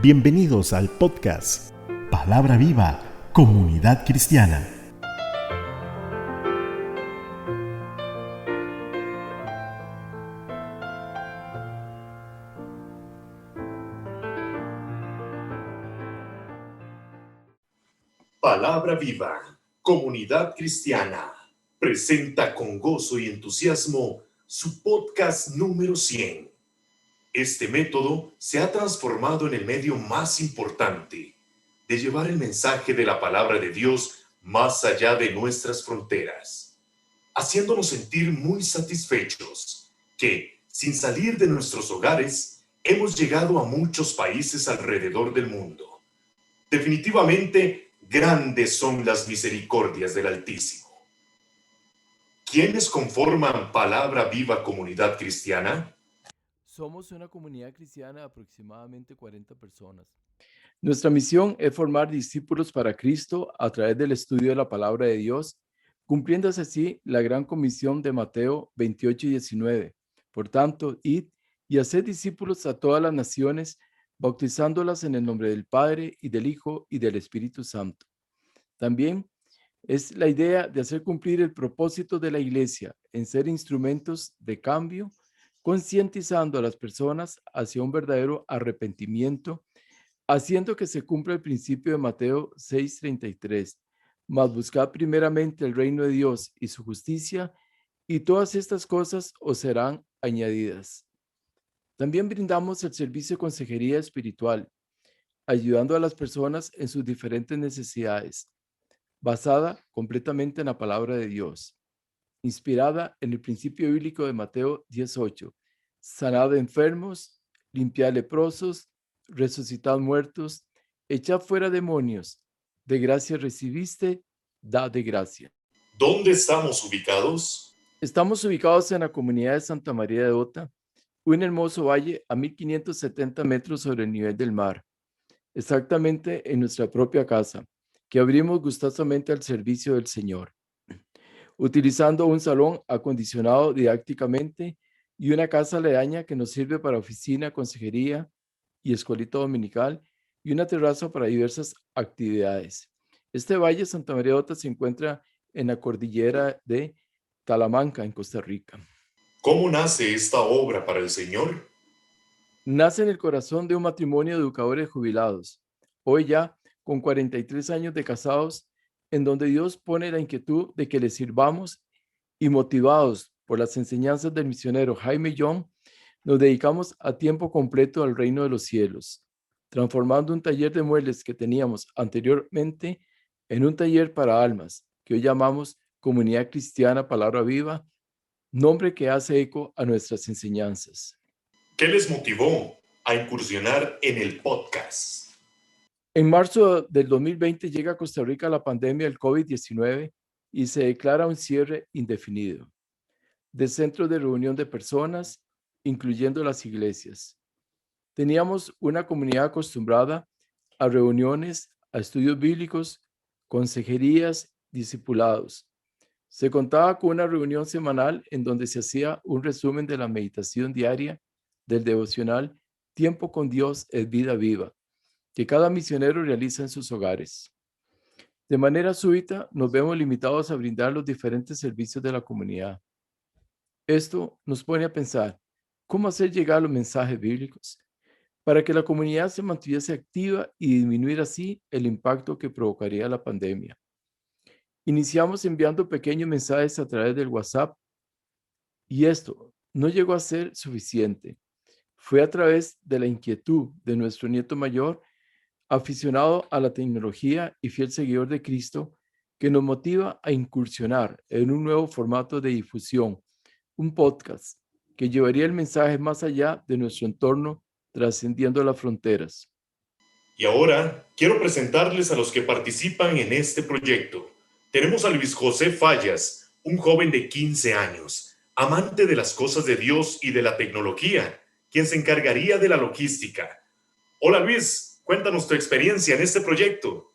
Bienvenidos al podcast Palabra Viva, Comunidad Cristiana. Palabra Viva, Comunidad Cristiana, presenta con gozo y entusiasmo su podcast número 100. Este método se ha transformado en el medio más importante de llevar el mensaje de la palabra de Dios más allá de nuestras fronteras, haciéndonos sentir muy satisfechos que, sin salir de nuestros hogares, hemos llegado a muchos países alrededor del mundo. Definitivamente, grandes son las misericordias del Altísimo. ¿Quiénes conforman Palabra Viva Comunidad Cristiana? Somos una comunidad cristiana de aproximadamente 40 personas. Nuestra misión es formar discípulos para Cristo a través del estudio de la palabra de Dios, cumpliéndose así la gran comisión de Mateo 28 y 19. Por tanto, id y haced discípulos a todas las naciones, bautizándolas en el nombre del Padre y del Hijo y del Espíritu Santo. También es la idea de hacer cumplir el propósito de la iglesia en ser instrumentos de cambio, concientizando a las personas hacia un verdadero arrepentimiento, haciendo que se cumpla el principio de Mateo 6:33, mas buscad primeramente el reino de Dios y su justicia, y todas estas cosas os serán añadidas. También brindamos el servicio de consejería espiritual, ayudando a las personas en sus diferentes necesidades, basada completamente en la palabra de Dios, inspirada en el principio bíblico de Mateo 18, sanad enfermos, limpiad leprosos, resucitad muertos, echad fuera demonios, de gracia recibiste, dad de gracia. ¿Dónde estamos ubicados? Estamos ubicados en la comunidad de Santa María de Ota, un hermoso valle a 1570 metros sobre el nivel del mar, exactamente en nuestra propia casa, que abrimos gustosamente al servicio del Señor, utilizando un salón acondicionado didácticamente y una casa aledaña que nos sirve para oficina, consejería y escuelita dominical, y una terraza para diversas actividades. Este valle Santa María de Ota se encuentra en la cordillera de Talamanca, en Costa Rica. ¿Cómo nace esta obra para el Señor? Nace en el corazón de un matrimonio de educadores jubilados, hoy ya con 43 años de casados, en donde Dios pone la inquietud de que le sirvamos, y motivados por las enseñanzas del misionero Jaime Young, nos dedicamos a tiempo completo al reino de los cielos, transformando un taller de muebles que teníamos anteriormente en un taller para almas, que hoy llamamos Comunidad Cristiana Palabra Viva, nombre que hace eco a nuestras enseñanzas. ¿Qué les motivó a incursionar en el podcast? En marzo del 2020 llega a Costa Rica la pandemia del COVID-19 y se declara un cierre indefinido de centros de reunión de personas, incluyendo las iglesias. Teníamos una comunidad acostumbrada a reuniones, a estudios bíblicos, consejerías, discipulados. Se contaba con una reunión semanal en donde se hacía un resumen de la meditación diaria del devocional Tiempo con Dios es vida viva, que cada misionero realiza en sus hogares. De manera súbita, nos vemos limitados a brindar los diferentes servicios de la comunidad. Esto nos pone a pensar, ¿cómo hacer llegar los mensajes bíblicos para que la comunidad se mantuviese activa y disminuir así el impacto que provocaría la pandemia? Iniciamos enviando pequeños mensajes a través del WhatsApp y esto no llegó a ser suficiente. Fue a través de la inquietud de nuestro nieto mayor, aficionado a la tecnología y fiel seguidor de Cristo, que nos motiva a incursionar en un nuevo formato de difusión, un podcast que llevaría el mensaje más allá de nuestro entorno, trascendiendo las fronteras. Y ahora quiero presentarles a los que participan en este proyecto. Tenemos a Luis José Fallas, un joven de 15 años, amante de las cosas de Dios y de la tecnología, quien se encargaría de la logística. Hola Luis, cuéntanos tu experiencia en este proyecto.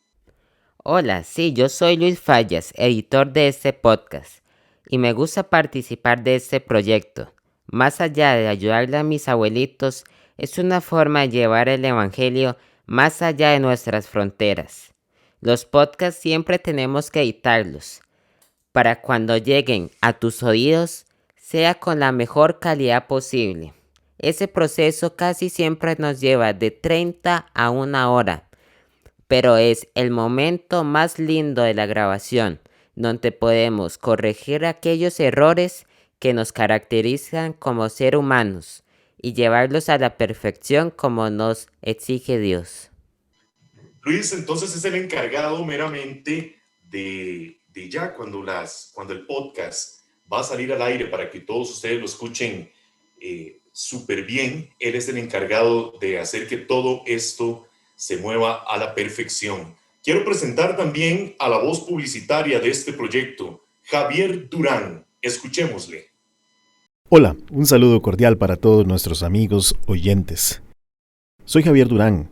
Hola, sí, yo soy Luis Fallas, editor de este podcast, y me gusta participar de este proyecto. Más allá de ayudarle a mis abuelitos, es una forma de llevar el evangelio más allá de nuestras fronteras. Los podcasts siempre tenemos que editarlos para cuando lleguen a tus oídos sea con la mejor calidad posible. Ese proceso casi siempre nos lleva de 30 a 1 hora, pero es el momento más lindo de la grabación, donde podemos corregir aquellos errores que nos caracterizan como seres humanos y llevarlos a la perfección como nos exige Dios. Luis, entonces es el encargado meramente de ya cuando el podcast va a salir al aire para que todos ustedes lo escuchen súper bien. Él es el encargado de hacer que todo esto se mueva a la perfección. Quiero presentar también a la voz publicitaria de este proyecto, Javier Durán. Escuchémosle. Hola, un saludo cordial para todos nuestros amigos oyentes. Soy Javier Durán,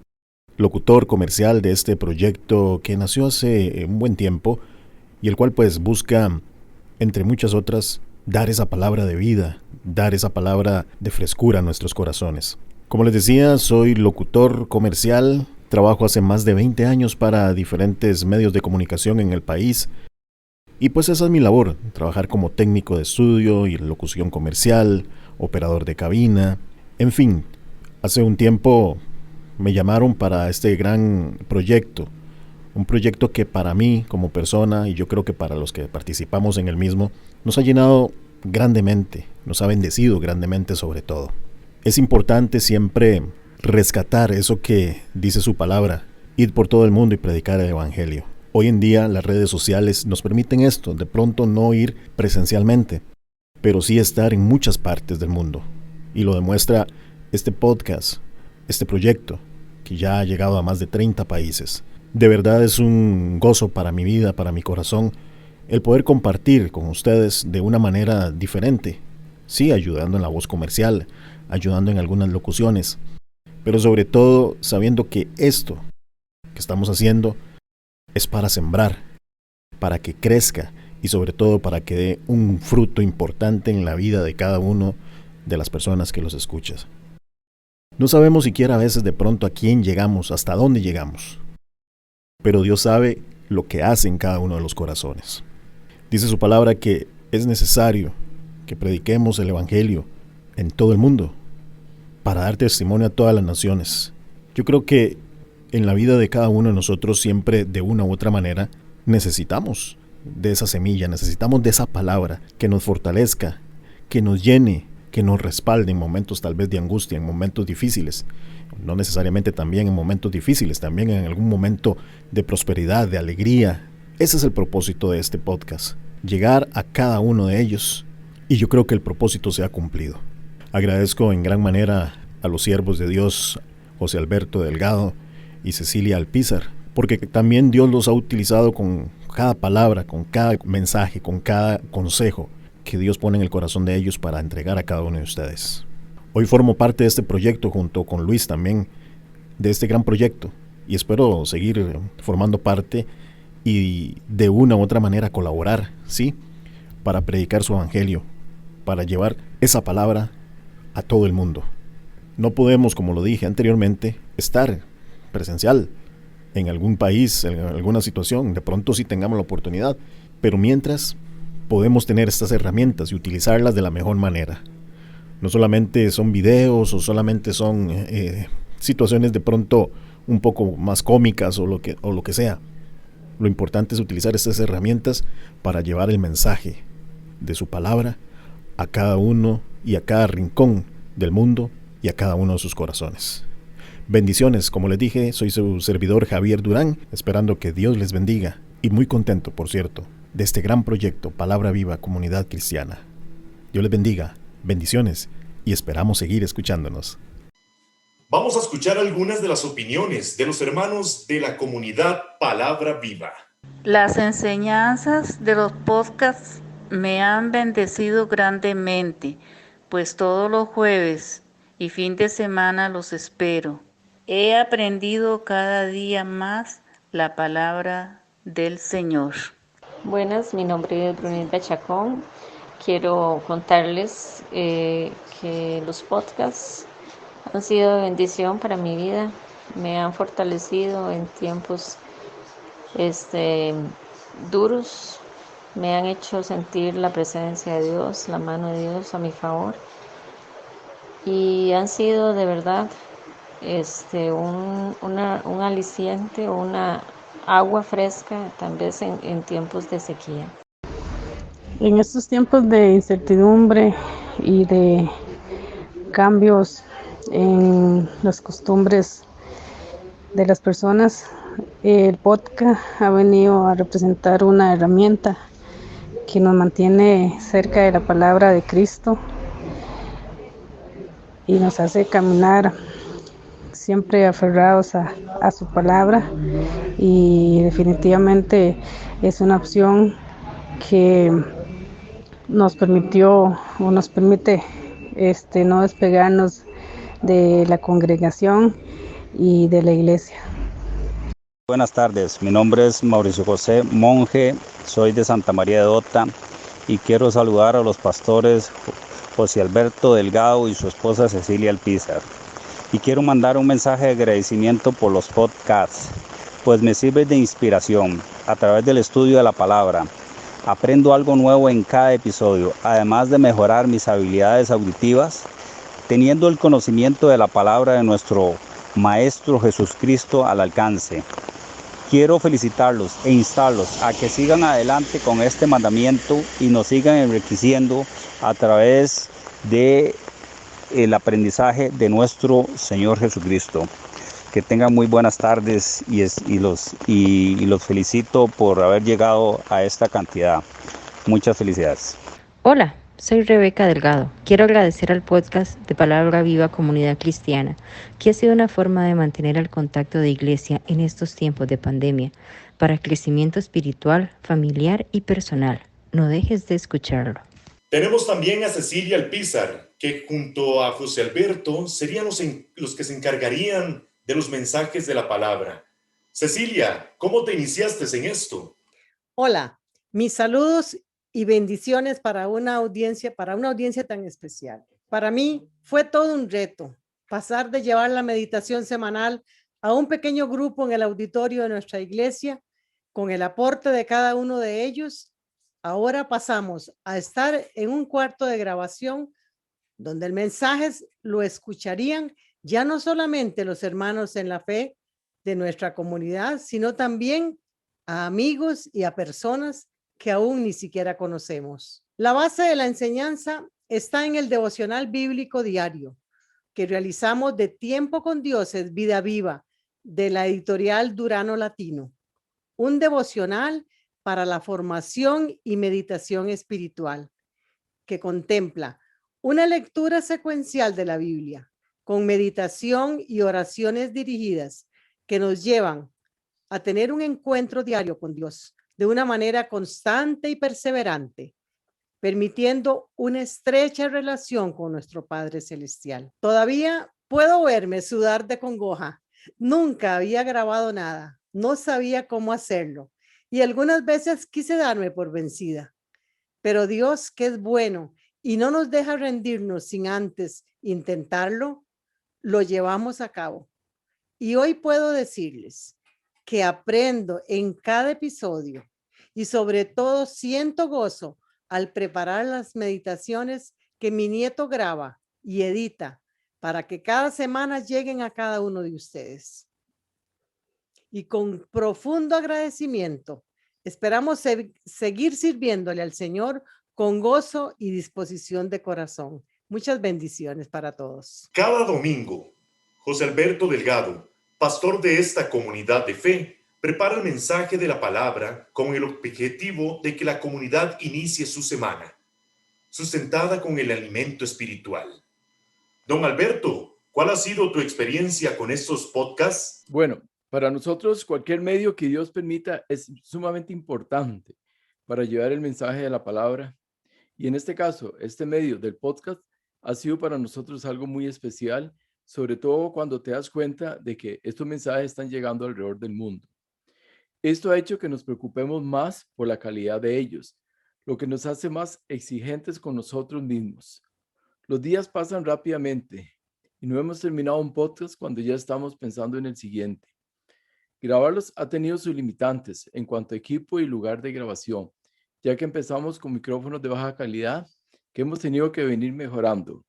locutor comercial de este proyecto que nació hace un buen tiempo y el cual pues busca, entre muchas otras, dar esa palabra de vida, dar esa palabra de frescura a nuestros corazones. Como les decía, soy locutor comercial, trabajo hace más de 20 años para diferentes medios de comunicación en el país y pues esa es mi labor, trabajar como técnico de estudio y locución comercial, operador de cabina, en fin, hace un tiempo me llamaron para este gran proyecto, un proyecto que para mí como persona y yo creo que para los que participamos en el mismo, nos ha llenado grandemente, nos ha bendecido grandemente sobre todo. Es importante siempre rescatar eso que dice su palabra, ir por todo el mundo y predicar el evangelio. Hoy en día las redes sociales nos permiten esto, de pronto no ir presencialmente, pero sí estar en muchas partes del mundo. Y lo demuestra este podcast, este proyecto, que ya ha llegado a más de 30 países. De verdad es un gozo para mi vida, para mi corazón, el poder compartir con ustedes de una manera diferente. Sí, ayudando en la voz comercial, ayudando en algunas locuciones, pero sobre todo sabiendo que esto que estamos haciendo es para sembrar, para que crezca y sobre todo para que dé un fruto importante en la vida de cada uno de las personas que los escuchas. No sabemos siquiera a veces de pronto a quién llegamos, hasta dónde llegamos, pero Dios sabe lo que hace en cada uno de los corazones. Dice su palabra que es necesario que prediquemos el evangelio en todo el mundo para dar testimonio a todas las naciones. Yo creo que en la vida de cada uno de nosotros siempre de una u otra manera necesitamos de esa semilla, necesitamos de esa palabra que nos fortalezca, que nos llene, que nos respalde en momentos tal vez de angustia, en momentos difíciles, no necesariamente también en momentos difíciles, también en algún momento de prosperidad, de alegría. Ese es el propósito de este podcast, llegar a cada uno de ellos y yo creo que el propósito se ha cumplido. Agradezco en gran manera a los siervos de Dios, José Alberto Delgado y Cecilia Alpizar, porque también Dios los ha utilizado con cada palabra, con cada mensaje, con cada consejo que Dios pone en el corazón de ellos para entregar a cada uno de ustedes. Hoy formo parte de este proyecto junto con Luis también, de este gran proyecto, y espero seguir formando parte y de una u otra manera colaborar, ¿sí? Para predicar su evangelio, para llevar esa palabra a todo el mundo. No podemos, como lo dije anteriormente, estar presencial en algún país, en alguna situación, de pronto sí tengamos la oportunidad, pero mientras podemos tener estas herramientas y utilizarlas de la mejor manera. No solamente son videos o solamente son situaciones de pronto un poco más cómicas o lo que sea. Lo importante es utilizar estas herramientas para llevar el mensaje de su palabra a cada uno y a cada rincón del mundo y a cada uno de sus corazones. Bendiciones, como les dije, soy su servidor Javier Durán, esperando que Dios les bendiga y muy contento, por cierto, de este gran proyecto Palabra Viva Comunidad Cristiana. Dios les bendiga, bendiciones y esperamos seguir escuchándonos. Vamos a escuchar algunas de las opiniones de los hermanos de la comunidad Palabra Viva. Las enseñanzas de los podcasts me han bendecido grandemente, pues todos los jueves y fin de semana los espero. He aprendido cada día más la palabra del Señor. Buenas, mi nombre es Brunilda Chacón. Quiero contarles que los podcasts han sido de bendición para mi vida. me han fortalecido en tiempos duros, me han hecho sentir la presencia de Dios, la mano de Dios a mi favor, y han sido de verdad un aliciente o una agua fresca, tal vez en tiempos de sequía. En estos tiempos de incertidumbre y de cambios en las costumbres de las personas, el podcast ha venido a representar una herramienta que nos mantiene cerca de la palabra de Cristo y nos hace caminar siempre aferrados a su palabra, y definitivamente es una opción que nos permitió o nos permite no despegarnos de la congregación y de la iglesia. Buenas tardes, mi nombre es Mauricio José Monje, soy de Santa María de Dota y quiero saludar a los pastores José Alberto Delgado y su esposa Cecilia Alpizar. Y quiero mandar un mensaje de agradecimiento por los podcasts, pues me sirve de inspiración a través del estudio de la palabra. Aprendo algo nuevo en cada episodio, además de mejorar mis habilidades auditivas, teniendo el conocimiento de la palabra de nuestro Maestro Jesucristo al alcance. Quiero felicitarlos e instarlos a que sigan adelante con este mandamiento y nos sigan enriqueciendo a través de el aprendizaje de nuestro Señor Jesucristo. Que tengan muy buenas tardes y los felicito por haber llegado a esta cantidad. Muchas felicidades. Hola, soy Rebeca Delgado. Quiero agradecer al podcast de Palabra Viva Comunidad Cristiana, que ha sido una forma de mantener el contacto de iglesia en estos tiempos de pandemia para crecimiento espiritual, familiar y personal. No dejes de escucharlo. Tenemos también a Cecilia Alpizar, que junto a José Alberto serían los que se encargarían de los mensajes de la palabra. Cecilia, ¿cómo te iniciaste en esto? Hola, mis saludos y bendiciones para una audiencia tan especial. Para mí fue todo un reto pasar de llevar la meditación semanal a un pequeño grupo en el auditorio de nuestra iglesia, con el aporte de cada uno de ellos. Ahora pasamos a estar en un cuarto de grabación donde el mensaje lo escucharían ya no solamente los hermanos en la fe de nuestra comunidad, sino también a amigos y a personas que aún ni siquiera conocemos. La base de la enseñanza está en el devocional bíblico diario que realizamos de Tiempo con Dios es Vida Viva, de la editorial Durano Latino. Un devocional para la formación y meditación espiritual que contempla una lectura secuencial de la Biblia con meditación y oraciones dirigidas que nos llevan a tener un encuentro diario con Dios de una manera constante y perseverante, permitiendo una estrecha relación con nuestro Padre Celestial. Todavía puedo verme sudar de congoja. Nunca había grabado nada, no sabía cómo hacerlo y algunas veces quise darme por vencida. Pero Dios, que es bueno y no nos deja rendirnos sin antes intentarlo, lo llevamos a cabo. Y hoy puedo decirles que aprendo en cada episodio y sobre todo siento gozo al preparar las meditaciones que mi nieto graba y edita para que cada semana lleguen a cada uno de ustedes. Y con profundo agradecimiento, esperamos seguir sirviéndole al Señor con gozo y disposición de corazón. Muchas bendiciones para todos. Cada domingo, José Alberto Delgado, pastor de esta comunidad de fe, prepara el mensaje de la palabra con el objetivo de que la comunidad inicie su semana, sustentada con el alimento espiritual. Don Alberto, ¿cuál ha sido tu experiencia con estos podcasts? Bueno, para nosotros cualquier medio que Dios permita es sumamente importante para llevar el mensaje de la palabra. Y en este caso, este medio del podcast ha sido para nosotros algo muy especial, sobre todo cuando te das cuenta de que estos mensajes están llegando alrededor del mundo. Esto ha hecho que nos preocupemos más por la calidad de ellos, lo que nos hace más exigentes con nosotros mismos. Los días pasan rápidamente y no hemos terminado un podcast cuando ya estamos pensando en el siguiente. Grabarlos ha tenido sus limitantes en cuanto a equipo y lugar de grabación, ya que empezamos con micrófonos de baja calidad que hemos tenido que venir mejorando.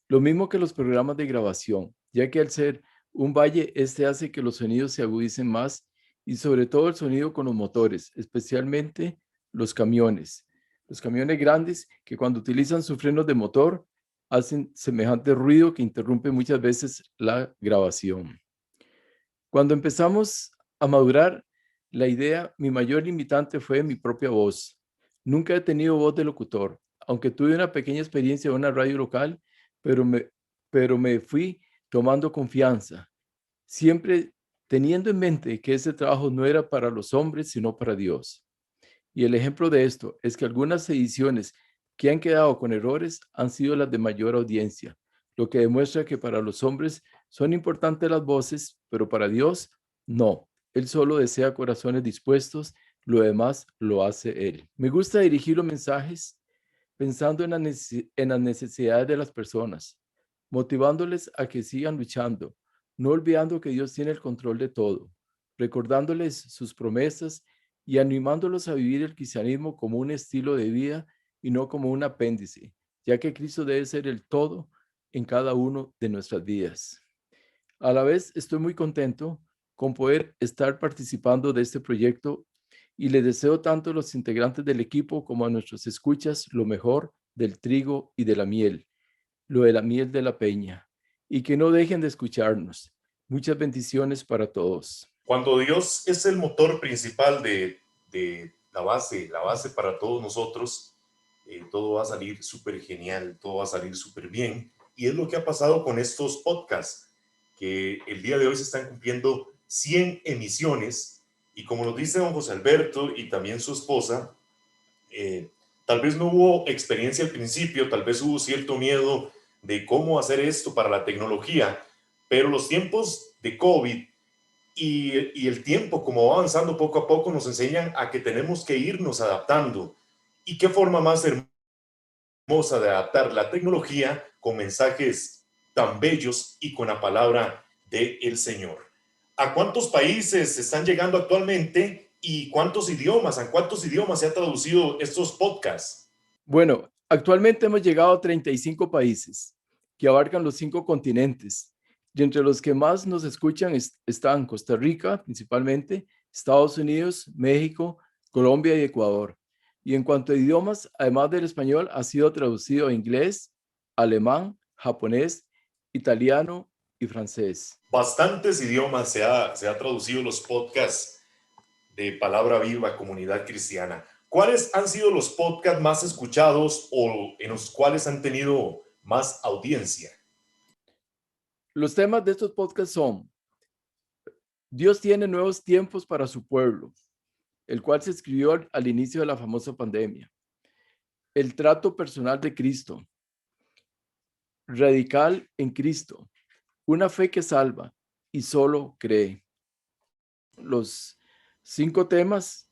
Lo mismo que los programas de grabación, ya que al ser un valle, este hace que los sonidos se agudicen más y sobre todo el sonido con los motores, especialmente los camiones. Los camiones grandes que cuando utilizan sus frenos de motor hacen semejante ruido que interrumpe muchas veces la grabación. Cuando empezamos a madurar la idea, mi mayor limitante fue mi propia voz. Nunca he tenido voz de locutor, aunque tuve una pequeña experiencia en una radio local, pero me fui tomando confianza, siempre teniendo en mente que ese trabajo no era para los hombres, sino para Dios. Y el ejemplo de esto es que algunas ediciones que han quedado con errores han sido las de mayor audiencia, lo que demuestra que para los hombres son importantes las voces, pero para Dios no. Él solo desea corazones dispuestos, lo demás lo hace Él. Me gusta dirigir los mensajes pensando en las necesidades de las personas, motivándoles a que sigan luchando, no olvidando que Dios tiene el control de todo, recordándoles sus promesas y animándolos a vivir el cristianismo como un estilo de vida y no como un apéndice, ya que Cristo debe ser el todo en cada uno de nuestras vidas. A la vez, estoy muy contento con poder estar participando de este proyecto y le deseo tanto a los integrantes del equipo como a nuestros escuchas lo mejor del trigo y de la miel, lo de la miel de la peña, y que no dejen de escucharnos. Muchas bendiciones para todos. Cuando Dios es el motor principal de la base para todos nosotros, todo va a salir súper genial, todo va a salir súper bien. Y es lo que ha pasado con estos podcasts, que el día de hoy se están cumpliendo 100 emisiones. Y como nos dice don José Alberto y también su esposa, tal vez no hubo experiencia al principio, tal vez hubo cierto miedo de cómo hacer esto para la tecnología, pero los tiempos de COVID y el tiempo como va avanzando poco a poco nos enseñan a que tenemos que irnos adaptando. ¿Y qué forma más hermosa de adaptar la tecnología con mensajes tan bellos y con la palabra del Señor? ¿A cuántos países están llegando actualmente y a cuántos idiomas se ha traducido estos podcasts? Bueno, actualmente hemos llegado a 35 países que abarcan los 5 continentes. Y entre los que más nos escuchan están Costa Rica, principalmente, Estados Unidos, México, Colombia y Ecuador. Y en cuanto a idiomas, además del español, ha sido traducido a inglés, alemán, japonés, italiano y francés. Bastantes idiomas se ha traducido los podcasts de Palabra Viva, Comunidad Cristiana. ¿Cuáles han sido los podcasts más escuchados o en los cuales han tenido más audiencia? Los temas de estos podcasts son: Dios tiene nuevos tiempos para su pueblo, el cual se escribió al inicio de la famosa pandemia. El trato personal de Cristo. Radical en Cristo. Una fe que salva y solo cree. Los 5 temas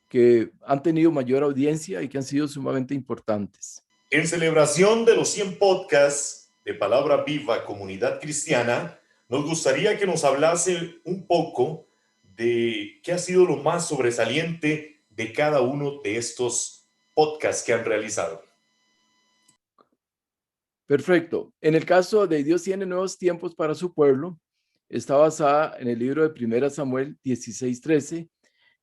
que han tenido mayor audiencia y que han sido sumamente importantes. En celebración de los 100 podcasts de Palabra Viva, Comunidad Cristiana, nos gustaría que nos hablase un poco de qué ha sido lo más sobresaliente de cada uno de estos podcasts que han realizado. Perfecto. En el caso de Dios tiene nuevos tiempos para su pueblo, está basada en el libro de 1 Samuel 16:13,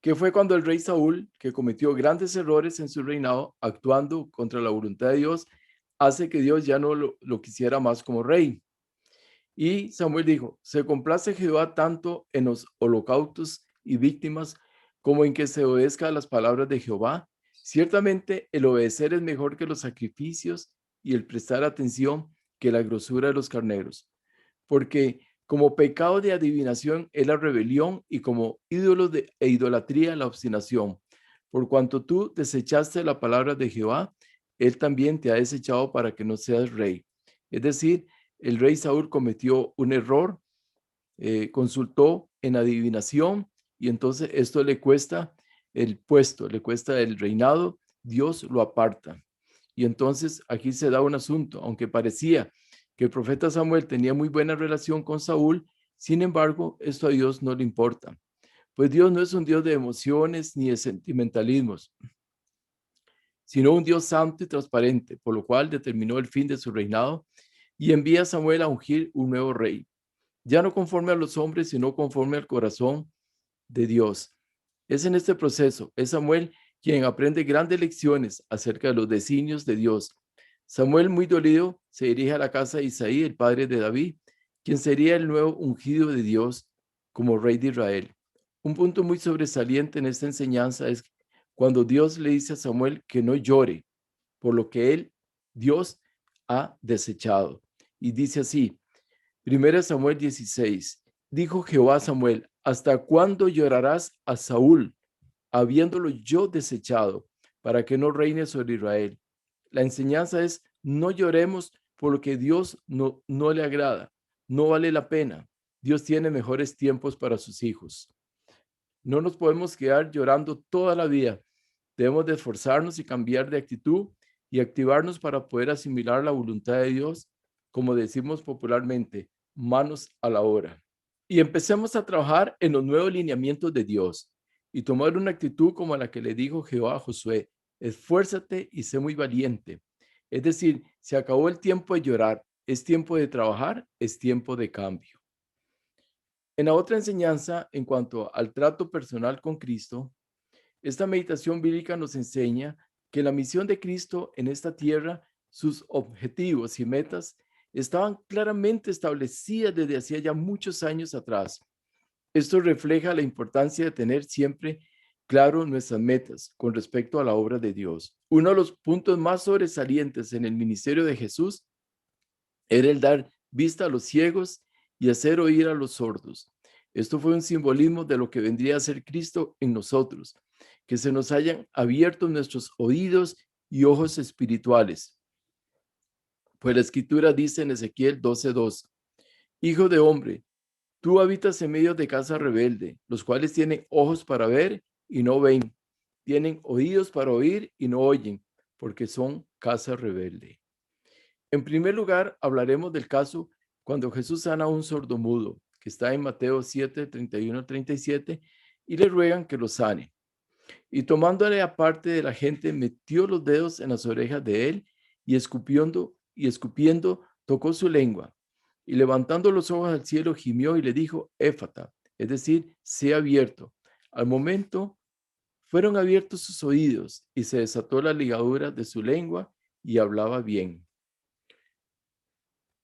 que fue cuando el rey Saúl, que cometió grandes errores en su reinado, actuando contra la voluntad de Dios, hace que Dios ya no lo quisiera más como rey. Y Samuel dijo: se complace Jehová tanto en los holocaustos y víctimas como en que se obedezca a las palabras de Jehová. Ciertamente el obedecer es mejor que los sacrificios y el prestar atención que la grosura de los carneros. Porque como pecado de adivinación es la rebelión y como ídolos e idolatría la obstinación. Por cuanto tú desechaste la palabra de Jehová, él también te ha desechado para que no seas rey. Es decir, el rey Saúl cometió un error, consultó en adivinación y entonces esto le cuesta el puesto, le cuesta el reinado, Dios lo aparta. Y entonces aquí se da un asunto, aunque parecía que el profeta Samuel tenía muy buena relación con Saúl. Sin embargo, esto a Dios no le importa, pues Dios no es un Dios de emociones ni de sentimentalismos, sino un Dios santo y transparente, por lo cual determinó el fin de su reinado y envía a Samuel a ungir un nuevo rey, ya no conforme a los hombres, sino conforme al corazón de Dios. Es en este proceso, es Samuel quien aprende grandes lecciones acerca de los designios de Dios. Samuel, muy dolido, se dirige a la casa de Isaí, el padre de David, quien sería el nuevo ungido de Dios como rey de Israel. Un punto muy sobresaliente en esta enseñanza es cuando Dios le dice a Samuel que no llore por lo que Dios, ha desechado. Y dice así, 1 Samuel 16, dijo Jehová a Samuel, ¿hasta cuándo llorarás a Saúl, habiéndolo yo desechado, para que no reine sobre Israel? La enseñanza es, no lloremos por lo que Dios no le agrada, no vale la pena. Dios tiene mejores tiempos para sus hijos. No nos podemos quedar llorando toda la vida. Debemos de esforzarnos y cambiar de actitud y activarnos para poder asimilar la voluntad de Dios, como decimos popularmente, manos a la obra. Y empecemos a trabajar en los nuevos lineamientos de Dios y tomar una actitud como la que le dijo Jehová a Josué, esfuérzate y sé muy valiente. Es decir, se acabó el tiempo de llorar, es tiempo de trabajar, es tiempo de cambio. En la otra enseñanza, en cuanto al trato personal con Cristo, esta meditación bíblica nos enseña que la misión de Cristo en esta tierra, sus objetivos y metas, estaban claramente establecidas desde hacía ya muchos años atrás. Esto refleja la importancia de tener siempre claro nuestras metas con respecto a la obra de Dios. Uno de los puntos más sobresalientes en el ministerio de Jesús era el dar vista a los ciegos y hacer oír a los sordos. Esto fue un simbolismo de lo que vendría a ser Cristo en nosotros, que se nos hayan abierto nuestros oídos y ojos espirituales. Pues la Escritura dice en Ezequiel 12:2, Hijo de hombre, tú habitas en medio de casa rebelde, los cuales tienen ojos para ver y no ven, tienen oídos para oír y no oyen, porque son casa rebelde. En primer lugar, hablaremos del caso cuando Jesús sana a un sordomudo, que está en Mateo 7, 31-37, y le ruegan que lo sane. Y tomándole aparte de la gente, metió los dedos en las orejas de él y escupiendo, tocó su lengua. Y levantando los ojos al cielo, gimió y le dijo, Éfata, es decir, sea abierto. Al momento, fueron abiertos sus oídos y se desató la ligadura de su lengua y hablaba bien.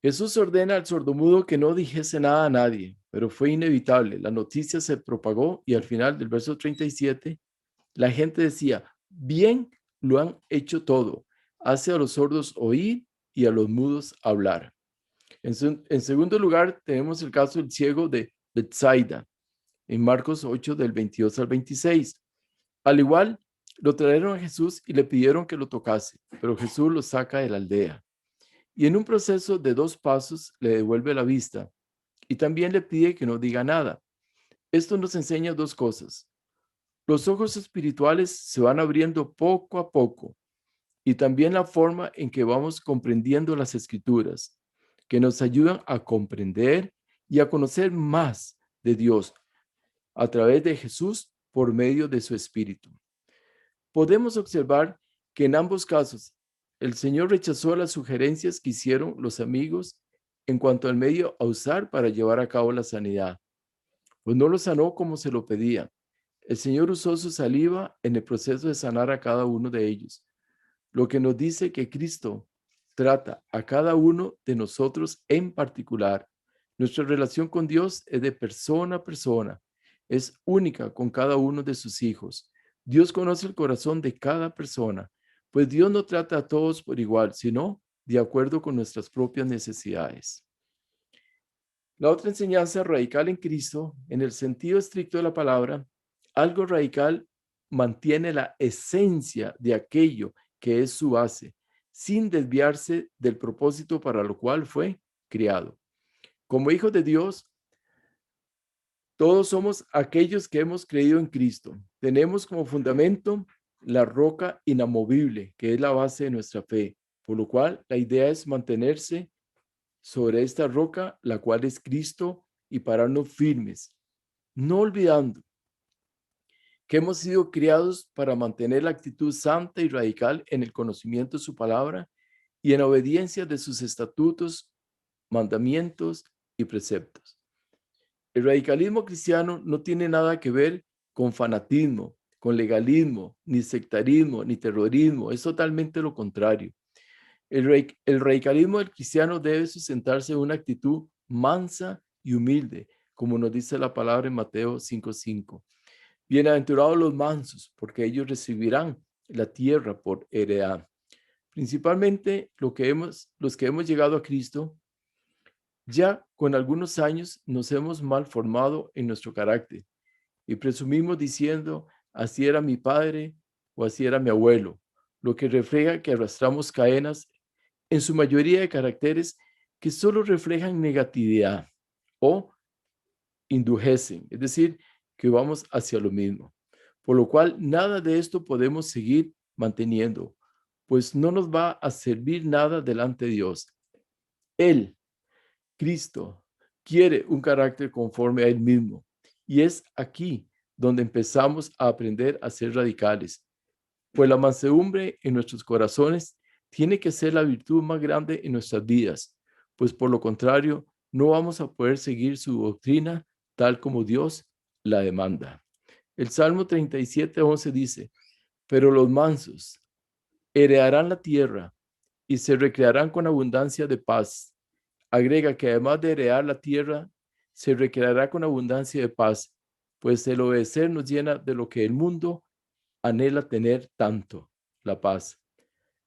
Jesús ordena al sordomudo que no dijese nada a nadie, pero fue inevitable. La noticia se propagó y al final del verso 37, la gente decía, bien lo han hecho todo, hace a los sordos oír y a los mudos hablar. En segundo lugar, tenemos el caso del ciego de Betsaida, en Marcos 8, del 22 al 26. Al igual, lo trajeron a Jesús y le pidieron que lo tocase, pero Jesús lo saca de la aldea. Y en un proceso de 2 pasos le devuelve la vista y también le pide que no diga nada. Esto nos enseña 2 cosas. Los ojos espirituales se van abriendo poco a poco y también la forma en que vamos comprendiendo las Escrituras, que nos ayudan a comprender y a conocer más de Dios a través de Jesús por medio de su Espíritu. Podemos observar que en ambos casos el Señor rechazó las sugerencias que hicieron los amigos en cuanto al medio a usar para llevar a cabo la sanidad, pues no lo sanó como se lo pedía. El Señor usó su saliva en el proceso de sanar a cada uno de ellos, lo que nos dice que Cristo trata a cada uno de nosotros en particular. Nuestra relación con Dios es de persona a persona, es única con cada uno de sus hijos. Dios conoce el corazón de cada persona, pues Dios no trata a todos por igual, sino de acuerdo con nuestras propias necesidades. La otra enseñanza radical en Cristo, en el sentido estricto de la palabra, algo radical mantiene la esencia de aquello que es su base, sin desviarse del propósito para lo cual fue criado. Como hijos de Dios, todos somos aquellos que hemos creído en Cristo. Tenemos como fundamento la roca inamovible, que es la base de nuestra fe, por lo cual la idea es mantenerse sobre esta roca, la cual es Cristo, y pararnos firmes, no olvidando que hemos sido criados para mantener la actitud santa y radical en el conocimiento de su palabra y en obediencia de sus estatutos, mandamientos y preceptos. El radicalismo cristiano no tiene nada que ver con fanatismo, con legalismo, ni sectarismo, ni terrorismo. Es totalmente lo contrario. El radicalismo del cristiano debe sustentarse en una actitud mansa y humilde, como nos dice la palabra en Mateo 5:5. Bienaventurados los mansos, porque ellos recibirán la tierra por heredad. Principalmente los que hemos llegado a Cristo, ya con algunos años nos hemos mal formado en nuestro carácter y presumimos diciendo, así era mi padre o así era mi abuelo, lo que refleja que arrastramos cadenas en su mayoría de caracteres que solo reflejan negatividad o indujecen, es decir, que vamos hacia lo mismo. Por lo cual, nada de esto podemos seguir manteniendo, pues no nos va a servir nada delante de Dios. Él, Cristo, quiere un carácter conforme a Él mismo. Y es aquí donde empezamos a aprender a ser radicales. Pues la mansedumbre en nuestros corazones tiene que ser la virtud más grande en nuestras vidas, pues por lo contrario, no vamos a poder seguir su doctrina tal como Dios la demanda. El Salmo 37:11 dice, pero los mansos heredarán la tierra y se recrearán con abundancia de paz. Agrega que además de heredar la tierra, se recreará con abundancia de paz, pues el obedecer nos llena de lo que el mundo anhela tener tanto, la paz.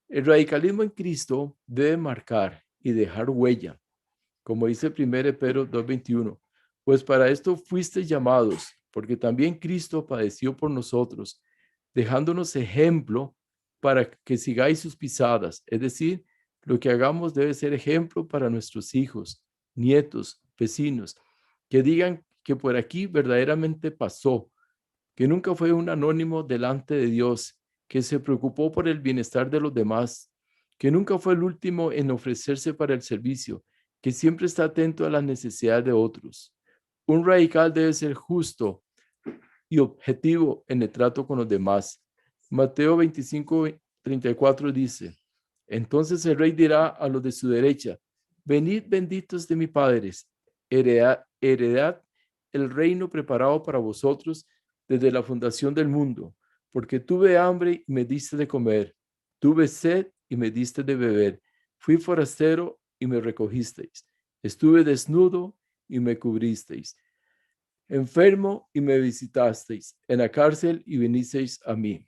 El radicalismo en Cristo debe marcar y dejar huella, como dice 1 Pedro 2:21, pues para esto fuisteis llamados, porque también Cristo padeció por nosotros, dejándonos ejemplo para que sigáis sus pisadas, es decir, lo que hagamos debe ser ejemplo para nuestros hijos, nietos, vecinos, que digan que por aquí verdaderamente pasó, que nunca fue un anónimo delante de Dios, que se preocupó por el bienestar de los demás, que nunca fue el último en ofrecerse para el servicio, que siempre está atento a las necesidades de otros. Un radical debe ser justo y objetivo en el trato con los demás. Mateo 25:34 dice, entonces el rey dirá a los de su derecha, venid benditos de mi Padre, heredad el reino preparado para vosotros desde la fundación del mundo, porque tuve hambre y me diste de comer, tuve sed y me diste de beber, fui forastero y me recogisteis, estuve desnudo y me cubristeis, enfermo y me visitasteis, en la cárcel y vinisteis a mí.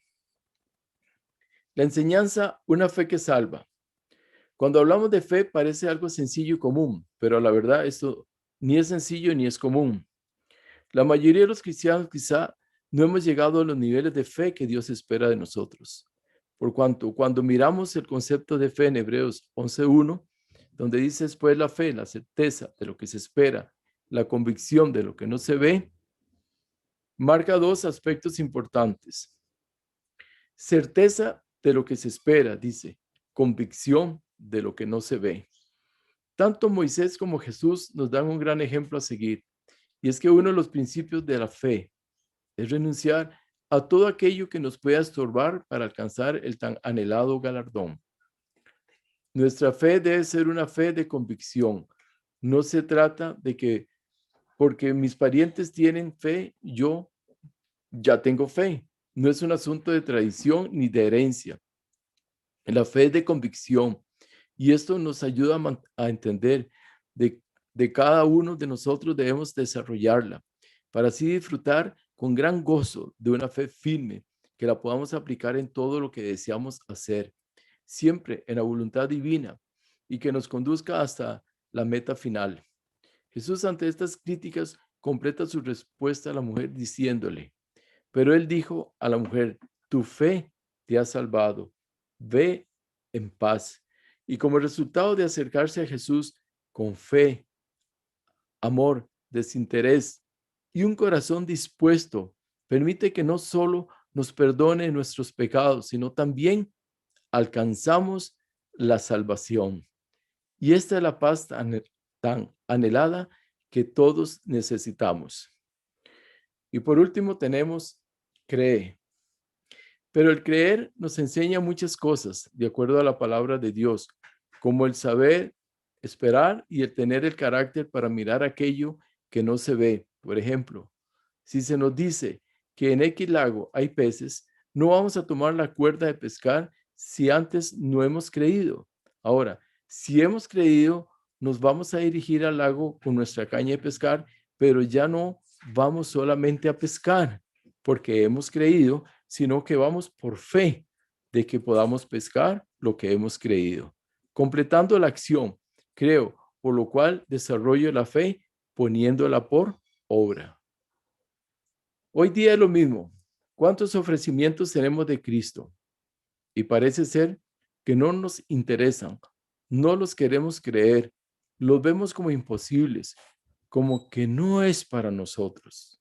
La enseñanza, una fe que salva. Cuando hablamos de fe parece algo sencillo y común, pero la verdad esto ni es sencillo ni es común. La mayoría de los cristianos quizá no hemos llegado a los niveles de fe que Dios espera de nosotros. Por cuanto, cuando miramos el concepto de fe en Hebreos 11:1, donde dice después la fe, la certeza de lo que se espera, la convicción de lo que no se ve, marca dos aspectos importantes. Certeza de lo que se espera, dice, convicción de lo que no se ve. Tanto Moisés como Jesús nos dan un gran ejemplo a seguir, y es que uno de los principios de la fe es renunciar a todo aquello que nos pueda estorbar para alcanzar el tan anhelado galardón. Nuestra fe debe ser una fe de convicción. No se trata de que porque mis parientes tienen fe, yo ya tengo fe. No es un asunto de tradición ni de herencia. La fe es de convicción. Y esto nos ayuda a entender de cada uno de nosotros debemos desarrollarla para así disfrutar con gran gozo de una fe firme que la podamos aplicar en todo lo que deseamos hacer, siempre en la voluntad divina y que nos conduzca hasta la meta final. Jesús ante estas críticas completa su respuesta a la mujer diciéndole, pero él dijo a la mujer, tu fe te ha salvado, ve en paz. Y como resultado de acercarse a Jesús con fe, amor, desinterés y un corazón dispuesto, permite que no solo nos perdone nuestros pecados, sino también alcanzamos la salvación. Y esta es la paz tan anhelada que todos necesitamos. Y por último tenemos cree. Pero el creer nos enseña muchas cosas de acuerdo a la palabra de Dios, como el saber esperar y el tener el carácter para mirar aquello que no se ve. Por ejemplo, si se nos dice que en X lago hay peces, no vamos a tomar la cuerda de pescar si antes no hemos creído. Ahora, si hemos creído, nos vamos a dirigir al lago con nuestra caña de pescar, pero ya no vamos solamente a pescar porque hemos creído, sino que vamos por fe de que podamos pescar lo que hemos creído. Completando la acción, creo, por lo cual desarrollo la fe poniéndola por obra. Hoy día es lo mismo. ¿Cuántos ofrecimientos tenemos de Cristo? Y parece ser que no nos interesan, no los queremos creer, los vemos como imposibles, como que no es para nosotros.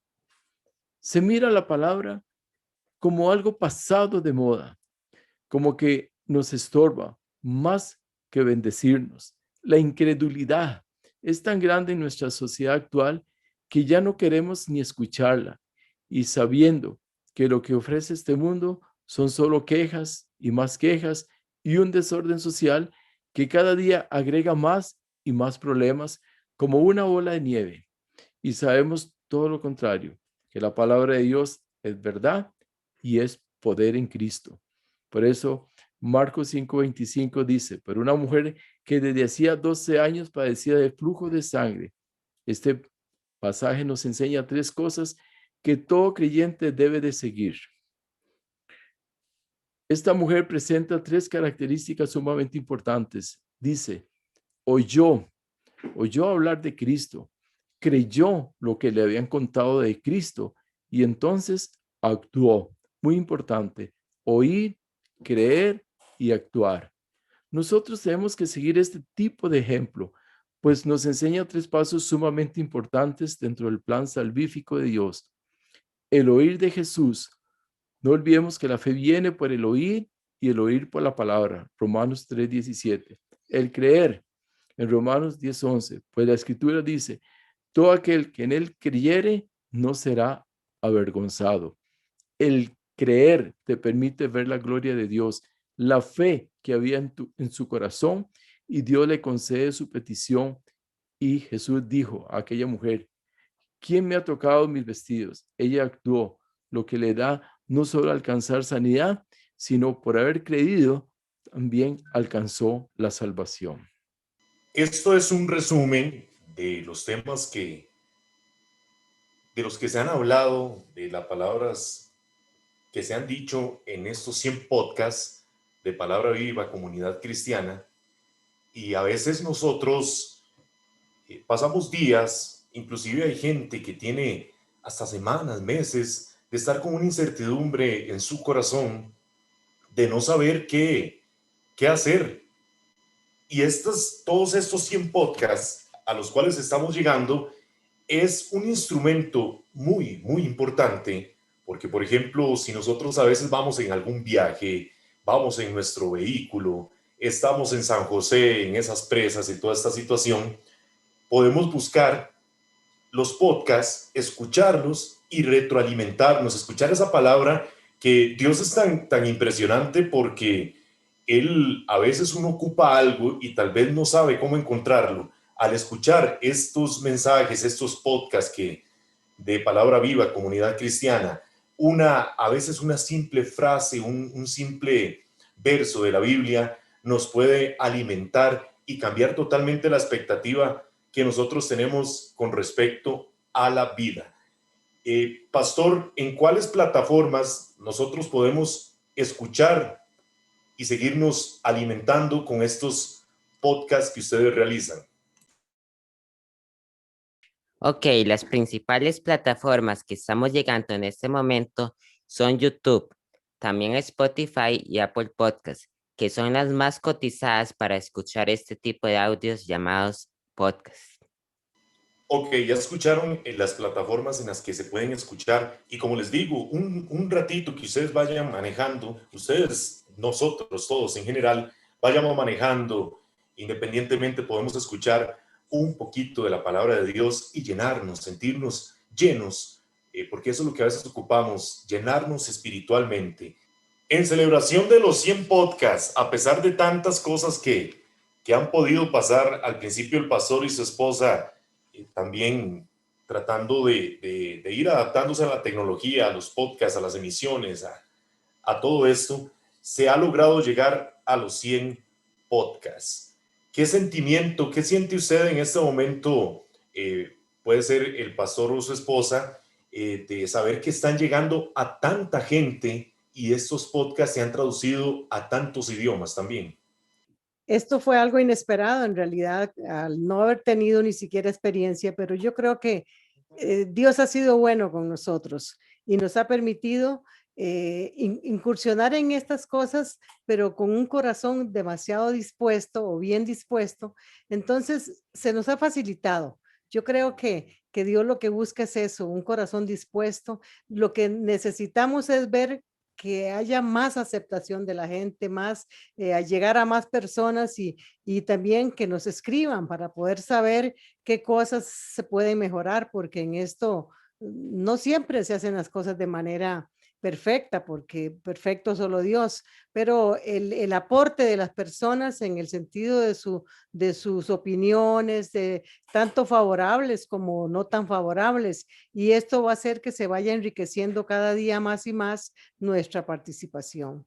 Se mira la palabra como algo pasado de moda, como que nos estorba más que bendecirnos. La incredulidad es tan grande en nuestra sociedad actual que ya no queremos ni escucharla, y sabiendo que lo que ofrece este mundo son solo quejas y un desorden social que cada día agrega más y más problemas como una bola de nieve. Y sabemos todo lo contrario, que la palabra de Dios es verdad y es poder en Cristo. Por eso, Marcos 5:25 dice, pero una mujer que desde hacía 12 años padecía de flujo de sangre. Este pasaje nos enseña 3 cosas que todo creyente debe de seguir. Esta mujer presenta 3 características sumamente importantes. Dice, oyó hablar de Cristo, creyó lo que le habían contado de Cristo y entonces actuó. Muy importante, oír, creer y actuar. Nosotros tenemos que seguir este tipo de ejemplo, pues nos enseña 3 pasos sumamente importantes dentro del plan salvífico de Dios. El oír de Jesús. No olvidemos que la fe viene por el oír y el oír por la palabra. Romanos 3:17. El creer. En Romanos 10:11. Pues la escritura dice, todo aquel que en él creyere no será avergonzado. El creer te permite ver la gloria de Dios, la fe que había en su corazón, y Dios le concede su petición. Y Jesús dijo a aquella mujer, ¿quién me ha tocado mis vestidos? Ella actuó, lo que le da no solo alcanzar sanidad, sino por haber creído, también alcanzó la salvación. Esto es un resumen de los temas de los que se han hablado, de las palabras que se han dicho en estos 100 podcasts de Palabra Viva, Comunidad Cristiana. Y a veces nosotros pasamos días, inclusive hay gente que tiene hasta semanas, meses, de estar con una incertidumbre en su corazón, de no saber qué hacer. Y todos estos 100 podcasts a los cuales estamos llegando es un instrumento muy, muy importante, porque, por ejemplo, si nosotros a veces vamos en algún viaje, vamos en nuestro vehículo, estamos en San José, en esas presas, en toda esta situación, podemos buscar los podcasts, escucharlos y retroalimentarnos, escuchar esa palabra que Dios es tan impresionante porque Él a veces uno ocupa algo y tal vez no sabe cómo encontrarlo. Al escuchar estos mensajes, estos podcasts de Palabra Viva, Comunidad Cristiana, a veces una simple frase, un simple verso de la Biblia nos puede alimentar y cambiar totalmente la expectativa que nosotros tenemos con respecto a la vida. Pastor, ¿en cuáles plataformas nosotros podemos escuchar y seguirnos alimentando con estos podcasts que ustedes realizan? Ok, las principales plataformas que estamos llegando en este momento son YouTube, también Spotify y Apple Podcasts, que son las más cotizadas para escuchar este tipo de audios llamados podcasts. Ok, ya escucharon las plataformas en las que se pueden escuchar y como les digo, un ratito que ustedes vayan manejando, ustedes, nosotros, todos en general, vayamos manejando Independientemente podemos escuchar un poquito de la palabra de Dios y llenarnos, sentirnos llenos, porque eso es lo que a veces ocupamos, llenarnos espiritualmente. En celebración de los 100 podcasts, a pesar de tantas cosas que han podido pasar, al principio el pastor y su esposa también tratando de ir adaptándose a la tecnología, a los podcasts, a las emisiones, a todo esto, se ha logrado llegar a los 100 podcasts. ¿Qué sentimiento, qué siente usted en este momento? Puede ser el pastor o su esposa, de saber que están llegando a tanta gente y estos podcasts se han traducido a tantos idiomas también. Esto fue algo inesperado en realidad, al no haber tenido ni siquiera experiencia, pero yo creo que Dios ha sido bueno con nosotros y nos ha permitido incursionar en estas cosas, pero con un corazón demasiado dispuesto o bien dispuesto. Entonces se nos ha facilitado. Yo creo que Dios lo que busca es eso, un corazón dispuesto. Lo que necesitamos es ver que haya más aceptación de la gente, más a llegar a más personas y también que nos escriban para poder saber qué cosas se pueden mejorar, porque en esto no siempre se hacen las cosas de manera perfecta, porque perfecto solo Dios, pero el aporte de las personas en el sentido de sus opiniones, de tanto favorables como no tan favorables, y esto va a hacer que se vaya enriqueciendo cada día más y más nuestra participación.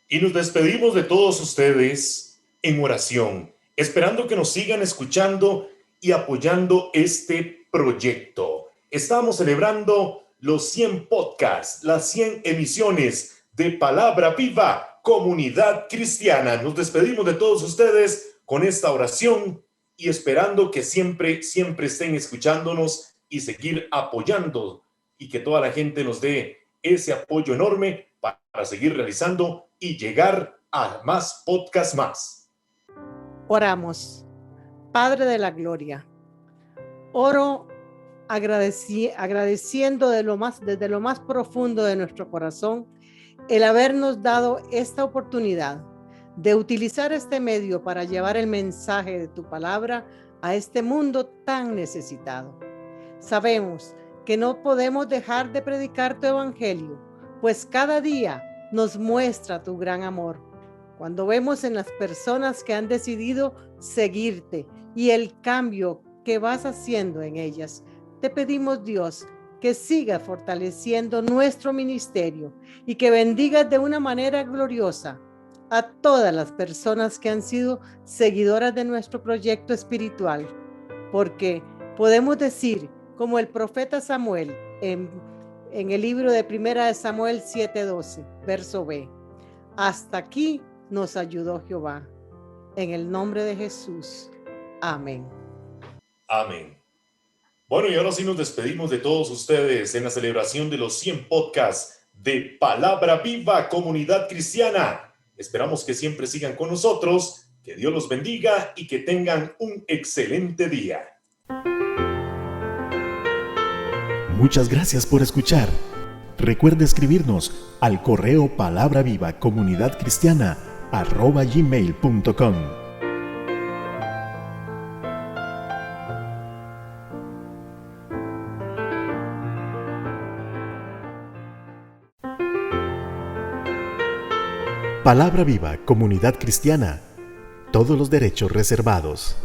Y nos despedimos de todos ustedes en oración, esperando que nos sigan escuchando y apoyando este proyecto. Estamos celebrando los 100 podcasts, las 100 emisiones de Palabra Viva, Comunidad Cristiana. Nos despedimos de todos ustedes con esta oración y esperando que siempre estén escuchándonos y seguir apoyando y que toda la gente nos dé ese apoyo enorme para seguir realizando y llegar a más podcasts más. Oramos. Padre de la gloria, oro agradeciendo desde lo más profundo de nuestro corazón el habernos dado esta oportunidad de utilizar este medio para llevar el mensaje de tu palabra a este mundo tan necesitado. Sabemos que no podemos dejar de predicar tu evangelio, pues cada día nos muestra tu gran amor. Cuando vemos en las personas que han decidido seguirte y el cambio que vas haciendo en ellas, te pedimos, Dios, que sigas fortaleciendo nuestro ministerio y que bendigas de una manera gloriosa a todas las personas que han sido seguidoras de nuestro proyecto espiritual, porque podemos decir, como el profeta Samuel en el libro de 1 Samuel 7:12, verso B, hasta aquí nos ayudó Jehová. En el nombre de Jesús. Amén. Amén. Bueno, y ahora sí nos despedimos de todos ustedes en la celebración de los 100 podcasts de Palabra Viva, Comunidad Cristiana. Esperamos que siempre sigan con nosotros, que Dios los bendiga y que tengan un excelente día. Muchas gracias por escuchar. Recuerde escribirnos al correo palabravivacomunidadcristiana@gmail.com. Palabra Viva, Comunidad Cristiana. Todos los derechos reservados.